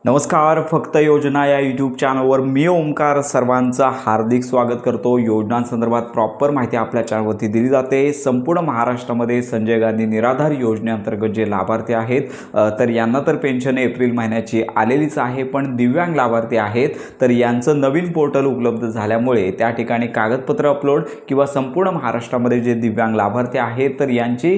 नमस्कार. फक्त योजना या यूट्यूब चॅनलवर मी ओमकार सर्वांचं हार्दिक स्वागत करतो. योजनांसंदर्भात प्रॉपर माहिती आपल्या चॅनलवरती दिली जाते. संपूर्ण महाराष्ट्रामध्ये संजय गांधी निराधार योजनेअंतर्गत जे लाभार्थी आहेत तर यांना तर पेन्शन एप्रिल महिन्याची आलेलीच आहे, पण दिव्यांग लाभार्थी आहेत तर यांचं नवीन पोर्टल उपलब्ध झाल्यामुळे त्या ठिकाणी कागदपत्र अपलोड किंवा संपूर्ण महाराष्ट्रामध्ये जे दिव्यांग लाभार्थी आहेत तर यांची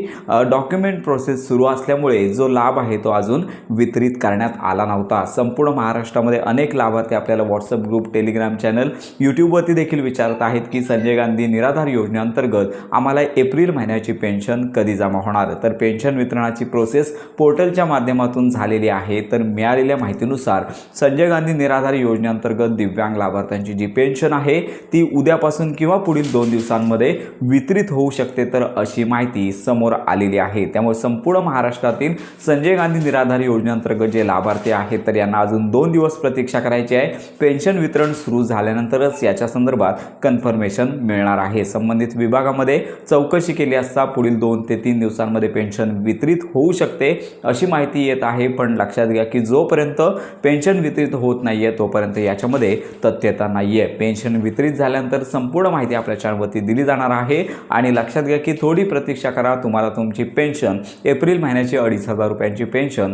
डॉक्युमेंट प्रोसेस सुरू असल्यामुळे जो लाभ आहे तो अजून वितरित करण्यात आला नव्हता. संपूर्ण महाराष्ट्रामध्ये अनेक लाभार्थी आपल्याला व्हॉट्सअप ग्रुप, टेलिग्राम चॅनल, यूट्यूबवरती देखील विचारत आहेत की संजय गांधी निराधार योजनेअंतर्गत आम्हाला एप्रिल महिन्याची पेन्शन कधी जमा होणार. तर पेन्शन वितरणाची प्रोसेस पोर्टलच्या माध्यमातून झालेली आहे. तर मिळालेल्या माहितीनुसार संजय गांधी निराधार योजनेअंतर्गत दिव्यांग लाभार्थ्यांची जी पेन्शन आहे ती उद्यापासून किंवा पुढील 2 दिवसांमध्ये वितरित होऊ शकते, तर अशी माहिती समोर आलेली आहे. त्यामुळे संपूर्ण महाराष्ट्रातील संजय गांधी निराधार योजनेअंतर्गत जे लाभार्थी आहेत तर यांना अजून 2 दिवस प्रतीक्षा करायची आहे. पेन्शन वितरण सुरू झाल्यानंतरच याच्या संदर्भात कन्फर्मेशन मिळणार आहे. संबंधित विभागामध्ये चौकशी केली असता पुढील 2 ते 3 दिवसांमध्ये पेन्शन वितरित होऊ शकते अशी माहिती येत आहे. पण लक्षात घ्या की जोपर्यंत पेन्शन वितरित होत नाहीये तोपर्यंत याच्यामध्ये तथ्यता नाहीये. पेन्शन वितरित झाल्यानंतर संपूर्ण माहिती आपल्या चॅनलवरती दिली जाणार आहे आणि लक्षात घ्या की थोडी प्रतीक्षा करा. तुम्हाला तुमची पेन्शन एप्रिल महिन्याची 2,500 रुपयांची पेन्शन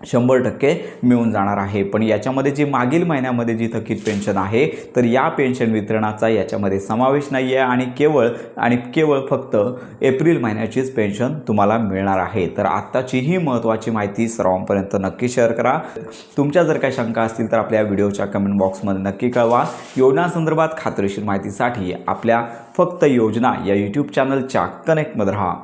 100% मिळून जाणार आहे. पण याच्यामध्ये जी मागील महिन्यामध्ये जी थकीत पेन्शन आहे तर या पेन्शन वितरणाचा याच्यामध्ये समावेश नाही आहे आणि केवळ फक्त एप्रिल महिन्याचीच पेन्शन तुम्हाला मिळणार आहे. तर आत्ताची ही महत्त्वाची माहिती सर्वांपर्यंत नक्की शेअर करा. तुमच्या जर काही शंका असतील तर आपल्या व्हिडिओच्या कमेंट बॉक्समध्ये नक्की कळवा. योजनांसंदर्भात खात्रीशीर माहितीसाठी आपल्या फक्त योजना या यूट्यूब चॅनलच्या कनेक्टमध्ये राहा.